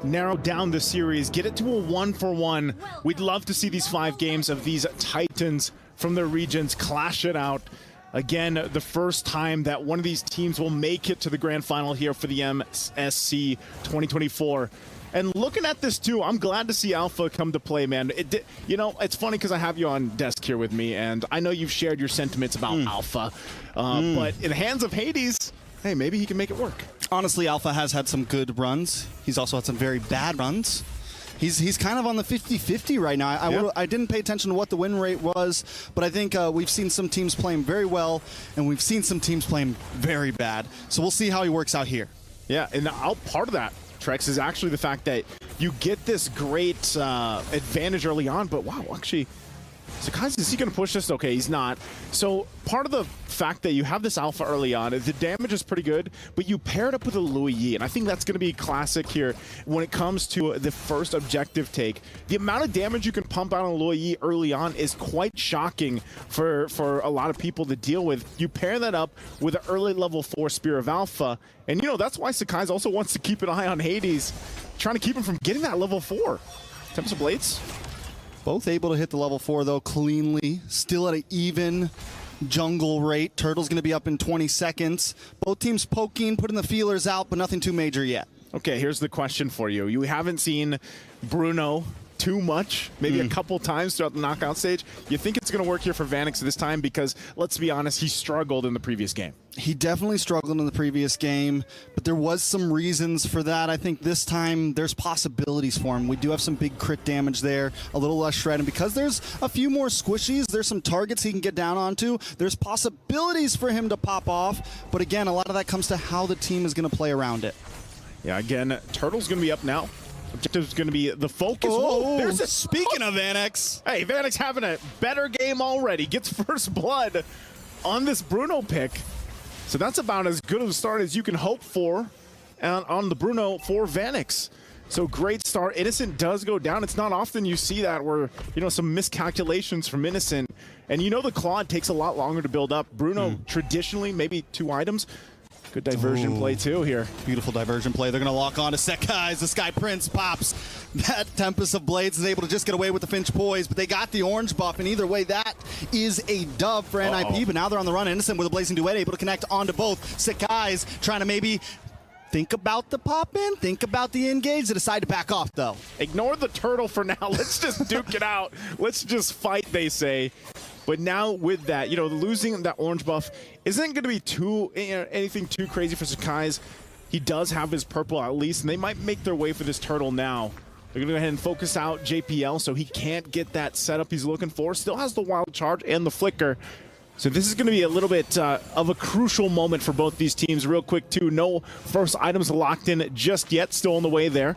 narrow down the series, get it to a 1-for-1. We'd love to see these 5 games of these Titans from their regions clash it out. Again, the first time that one of these teams will make it to the grand final here for the MSC 2024. And looking at this too, I'm glad to see Alpha come to play, man. You know, it's funny because I have you on desk here with me, and I know you've shared your sentiments about Alpha. But in the hands of Hades, hey, maybe he can make it work. Honestly, Alpha has had some good runs. He's also had some very bad runs. He's kind of on the 50-50 right now. I didn't pay attention to what the win rate was, but I think we've seen some teams playing very well, and we've seen some teams playing very bad. So we'll see how he works out here. Yeah, and part of that, Trex, is actually the fact that you get this great advantage early on, but wow, actually, Sakai's, is he going to push this? Okay, he's not. So part of the fact that you have this Alpha early on, the damage is pretty good, but you pair it up with a Louis Yi, and I think that's going to be classic here when it comes to the first objective take. The amount of damage you can pump out on Louis Yi early on is quite shocking for a lot of people to deal with. You pair that up with an early level 4 Spear of Alpha, and you know, that's why Sakai's also wants to keep an eye on Hades, trying to keep him from getting that level 4. Tempest of Blades. Both able to hit the level 4, though, cleanly. Still at an even jungle rate. Turtle's going to be up in 20 seconds. Both teams poking, putting the feelers out, but nothing too major yet. Okay, here's the question for you. You haven't seen Bruno too much, maybe a couple times throughout the knockout stage. You think it's going to work here for Vanix this time? Because, let's be honest, he struggled in the previous game. He definitely struggled in the previous game, but there was some reasons for that. I think this time there's possibilities for him. We do have some big crit damage there, a little less shred, and because there's a few more squishies, there's some targets he can get down onto. There's possibilities for him to pop off, but again, a lot of that comes to how the team is going to play around it. Yeah, again, Turtle's going to be up now. Objective's going to be the focus. Oh, there's a speaking of Vanix. Hey, Vanix having a better game already. Gets first blood on this Bruno pick. So that's about as good of a start as you can hope for on the Bruno for Vanix. So great start. Innocent does go down. It's not often you see that where, you know, some miscalculations from Innocent. And you know the Claude takes a lot longer to build up. Bruno, traditionally, maybe 2 items. Good diversion play too here. Beautiful diversion play. They're going to lock on to Sekai's. The Sky Prince pops. That Tempest of Blades is able to just get away with the Finch Poise, but they got the orange buff, and either way, that is a dub for NIP, but now they're on the run. Innocent with a Blazing Duet, able to connect onto both. Sekai's trying to maybe think about the pop-in, think about the engage. They decide to back off, though. Ignore the turtle for now. Let's just duke it out. Let's just fight, they say. But now with that, you know, losing that orange buff isn't going to be anything too crazy for Sakai's. He does have his purple at least, and they might make their way for this turtle now. They're going to go ahead and focus out JPL so he can't get that setup he's looking for. Still has the wild charge and the flicker. So this is going to be a little bit of a crucial moment for both these teams. Real quick, too, no first items locked in just yet. Still on the way there.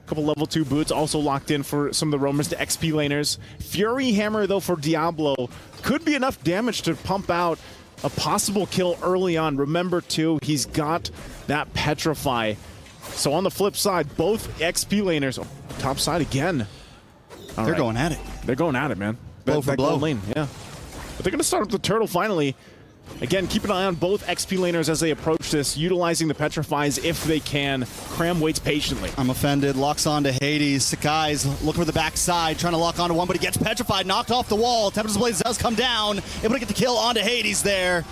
Couple level 2 boots also locked in for some of the roamers, the XP laners. Fury Hammer, though, for Diablo could be enough damage to pump out a possible kill early on. Remember, too, he's got that Petrify. So on the flip side, both XP laners, top side again. They're going at it. They're going at it, man. Blow for blow. Lane, yeah. But they're going to start with the turtle finally. Again, keep an eye on both XP laners as they approach this, utilizing the Petrifies if they can. Cram waits patiently. I'm offended. Locks on to Hades. Sakai's looking for the backside, trying to lock onto one, but he gets petrified, knocked off the wall. Tempest of Blades does come down, able to get the kill onto Hades there.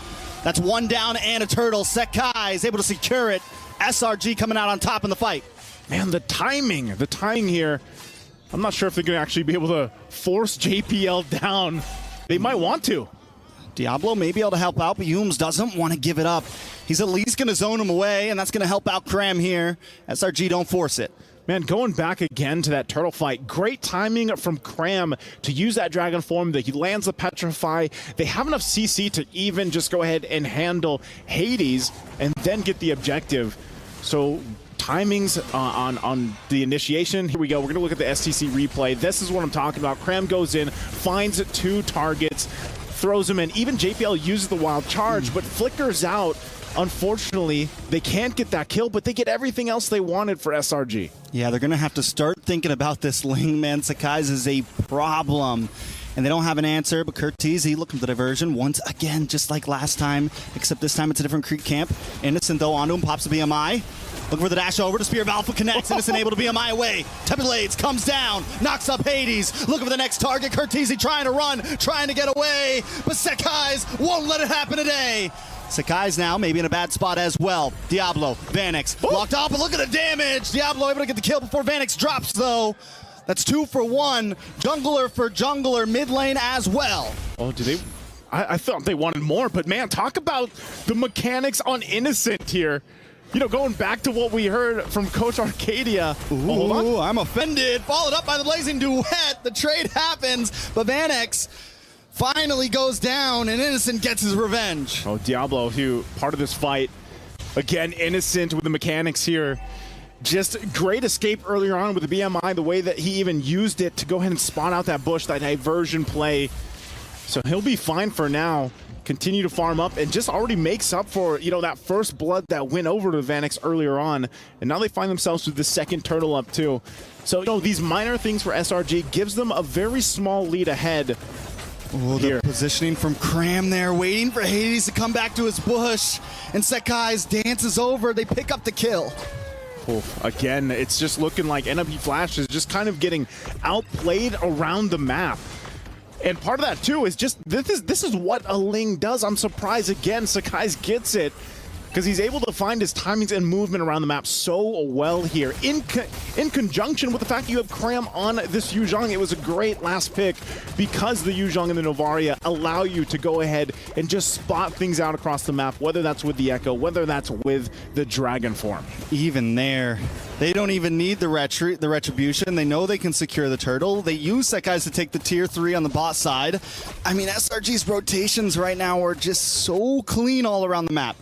That's 1 down and a turtle. Sakai's able to secure it. SRG coming out on top in the fight. Man, the timing here. I'm not sure if they're going to actually be able to force JPL down. They might want to. Diablo may be able to help out, but Humes doesn't want to give it up. He's at least going to zone him away, and that's going to help out Cram here. SRG don't force it. Man, going back again to that turtle fight, great timing from Cram to use that dragon form. That he lands the Petrify. They have enough CC to even just go ahead and handle Hades and then get the objective. So timings on the initiation. Here we go. We're going to look at the STC replay. This is what I'm talking about. Cram goes in, finds 2 targets, throws him in. Even JPL uses the wild charge, but flickers out. Unfortunately, they can't get that kill, but they get everything else they wanted for SRG. Yeah, they're going to have to start thinking about this Ling, man. Sakai's is a problem, and they don't have an answer, but Curtizi looking for the diversion once again, just like last time, except this time it's a different Creek camp. Innocent, though, onto him, pops a BMI. Looking for the dash over to Spear of Alpha connects. Innocent able to be on my way. Tepid Blades comes down, knocks up Hades. Looking for the next target. Curtizi trying to run, trying to get away. But Sekai's won't let it happen today. Sekai's now maybe in a bad spot as well. Diablo, Vanix, locked off, but look at the damage. Diablo able to get the kill before Vanix drops though. That's 2 for 1. Jungler for jungler, mid lane as well. Oh, do they? I thought they wanted more, but man, talk about the mechanics on Innocent here. You know, going back to what we heard from Coach Arcadia. Ooh, I'm offended. Followed up by the Blazing Duet. The trade happens, but Vanix finally goes down, and Innocent gets his revenge. Oh, Diablo, who part of this fight. Again, Innocent with the mechanics here. Just great escape earlier on with the BMI, the way that he even used it to go ahead and spawn out that bush, that diversion play. So he'll be fine for now. Continue to farm up and just already makes up for, you know, that first blood that went over to Vanix earlier on. And now they find themselves with the second turtle up too. So, you know, these minor things for SRG gives them a very small lead ahead. Oh, the positioning from Cram there, waiting for Hades to come back to his bush. And Sekai's dance is over. They pick up the kill. Oh, again, it's just looking like MLBB Flash is just kind of getting outplayed around the map. And part of that too is just this is what a Ling does. I'm surprised again Sekai's gets it because he's able to find his timings and movement around the map so well here. In conjunction with the fact that you have Cram on this Yu Zhang, it was a great last pick because the Yu Zhang and the Novaria allow you to go ahead and just spot things out across the map, whether that's with the Echo, whether that's with the Dragon form. Even there, they don't even need the Retribution. They know they can secure the turtle. They use Sekai's to take the tier 3 on the bot side. I mean, SRG's rotations right now are just so clean all around the map.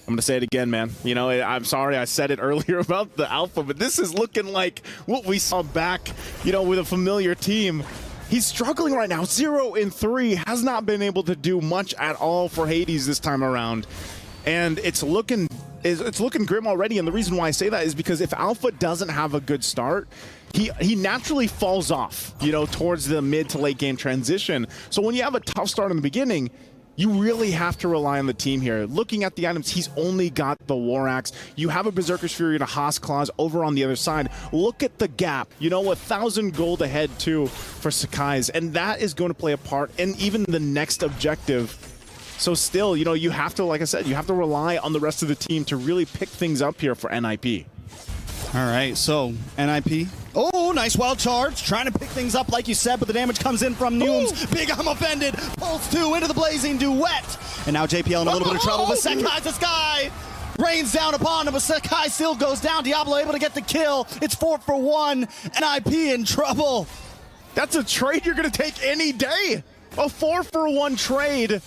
I'm going to say it again, man. You know, I'm sorry I said it earlier about the Alpha, but this is looking like what we saw back, you know, with a familiar team. He's struggling right now. 0-3, has not been able to do much at all for Hades this time around. And it's looking grim already, and the reason why I say that is because if Alpha doesn't have a good start, he naturally falls off, you know, towards the mid to late game transition. So when you have a tough start in the beginning, you really have to rely on the team here. Looking at the items, he's only got the War Axe. You have a Berserker's Fury and a Haas Claws over on the other side. Look at the gap. You know, 1,000 gold ahead too for Sekai's, and that is going to play a part in even the next objective. So still, you know, you have to, like I said, you have to rely on the rest of the team to really pick things up here for NIP. All right, so NIP. Oh, nice wild charge. Trying to pick things up like you said, but the damage comes in from Nooms. Big I'm offended. Pulse 2 into the Blazing Duet. And now JPL in a little bit of trouble, but Sekai's the sky. Rains down upon him, but Sekai still goes down. Diablo able to get the kill. It's 4 for 1. NIP in trouble. That's a trade you're going to take any day. A 4 for 1 trade.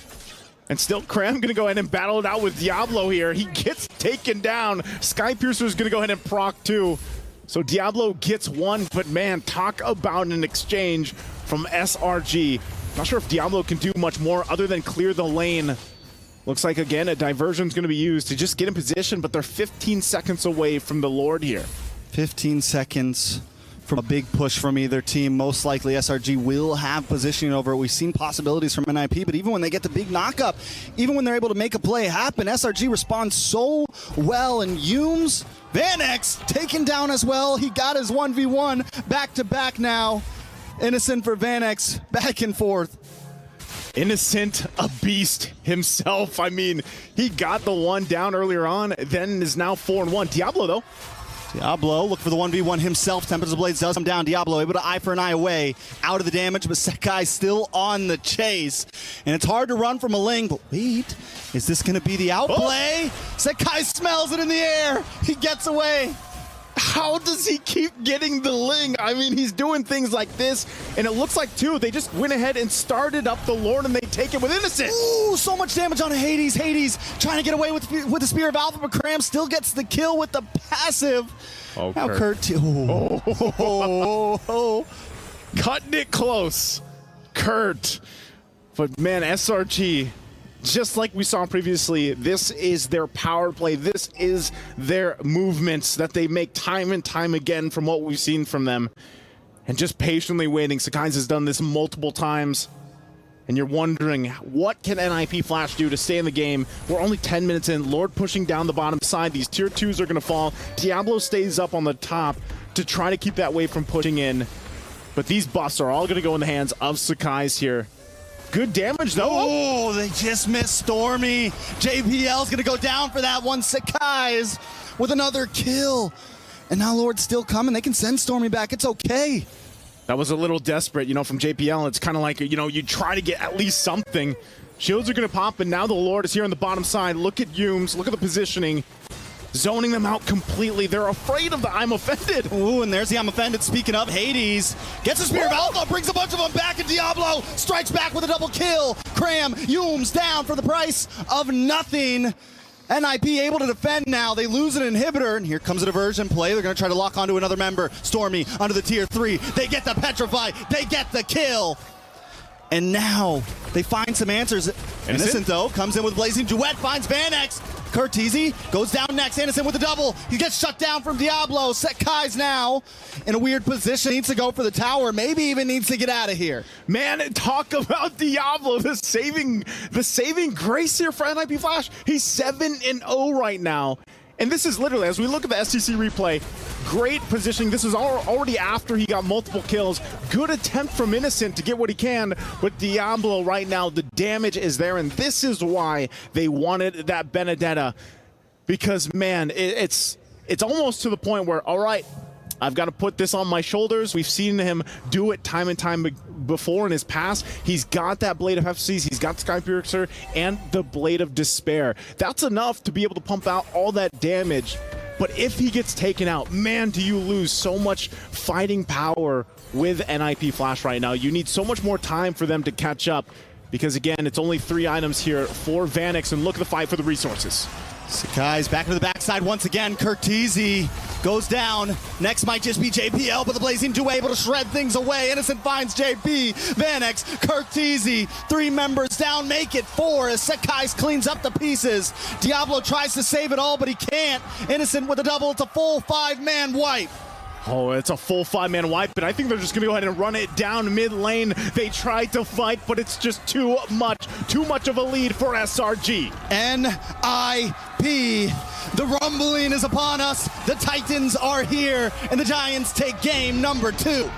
And still, Cram gonna go ahead and battle it out with Diablo here. He gets taken down. Skypiercer's gonna go ahead and proc too. So Diablo gets one, but man, talk about an exchange from SRG. Not sure if Diablo can do much more other than clear the lane. Looks like, again, a diversion's gonna be used to just get in position, but they're 15 seconds away from the Lord here. 15 seconds from a big push from either team. Most likely SRG will have positioning over it. We've seen possibilities from NIP, but even when they get the big knockup, even when they're able to make a play happen, SRG responds so well. And Humes, Vanix taken down as well. He got his 1v1 back-to-back now. Innocent for Vanix, back and forth. Innocent, a beast himself. I mean, he got the one down earlier on, then is now 4-1. Diablo, though. Diablo, look for the 1v1 himself. Tempest of Blades does come down. Diablo able to eye for an eye away. Out of the damage, but Sekai still on the chase. And it's hard to run from a Ling, but wait, is this going to be the outplay? Sekai smells it in the air. He gets away. How does he keep getting the Ling? I mean, he's doing things like this, and it looks like, too, they just went ahead and started up the Lord, and they take it with Innocent. Ooh, so much damage on Hades. Hades trying to get away with the Spear of Alpha, but Cram still gets the kill with the passive. Oh, now Kurt. Cutting it close. Kurt. But, man, SRG, just like we saw previously, this is their power play. This is their movements that they make time and time again from what we've seen from them. And just patiently waiting. Sekai's has done this multiple times. and you're wondering, what can NIP Flash do to stay in the game? We're only 10 minutes in. Lord pushing down the bottom side. These tier 2s are going to fall. Diablo stays up on the top to try to keep that wave from pushing in. But these buffs are all going to go in the hands of Sakai's here. Good damage, though. Oh, they just missed Stormy. JPL's going to go down for that one. Sakai's with another kill. And now Lord's still coming. They can send Stormy back. It's okay. That was a little desperate, from JPL. It's kind of like, you try to get at least something. Shields are going to pop, and now the Lord is here on the bottom side. Look at Yumes. Look at the positioning. Zoning them out completely. They're afraid of the I'm Offended. Ooh, and there's the I'm Offended. Speaking of, Hades gets a Spear of Alpha, brings a bunch of them back, and Diablo strikes back with a double kill. Cram, Yumes down for the price of nothing. NIP able to defend now. They lose an inhibitor, and here comes a diversion play. They're going to try to lock onto another member. Stormy onto the tier 3. They get the Petrify. They get the kill. And now they find some answers. Innocent, though, comes in with Blazing Duet, finds Vanex. Curtizi goes down next. Innocent with a double. He gets shut down from Diablo. Kai's now in a weird position. Needs to go for the tower. Maybe even needs to get out of here. Man, talk about Diablo, the saving grace here for NIP Flash. He's 7-0 right now. And this is literally, as we look at the STC replay, great positioning. This is already after he got multiple kills. Good attempt from Innocent to get what he can, but Diablo right now, the damage is there, and this is why they wanted that Benedetta. Because, man, it's almost to the point where, all right, I've got to put this on my shoulders. We've seen him do it time and time before in his past. He's got that Blade of FCs, he's got Sky Piercer, and the Blade of Despair. That's enough to be able to pump out all that damage. But if he gets taken out, man, do you lose so much fighting power with NIP Flash right now. You need so much more time for them to catch up. Because, again, it's only 3 items here for Vanex, and look at the fight for the resources. Sakai's back to the backside once again. Curtizi goes down. Next might just be JPL, but the Blazing Duet able to shred things away. Innocent finds JP. Vanex, Curtizi, 3 members down, make it 4 as Sakai's cleans up the pieces. Diablo tries to save it all, but he can't. Innocent with a double. It's a full 5-man wipe. Oh, it's a full 5-man wipe, but I think they're just going to go ahead and run it down mid lane. They tried to fight, but it's just too much of a lead for SRG. NIP, the rumbling is upon us. The Titans are here, and the Giants take game number 2.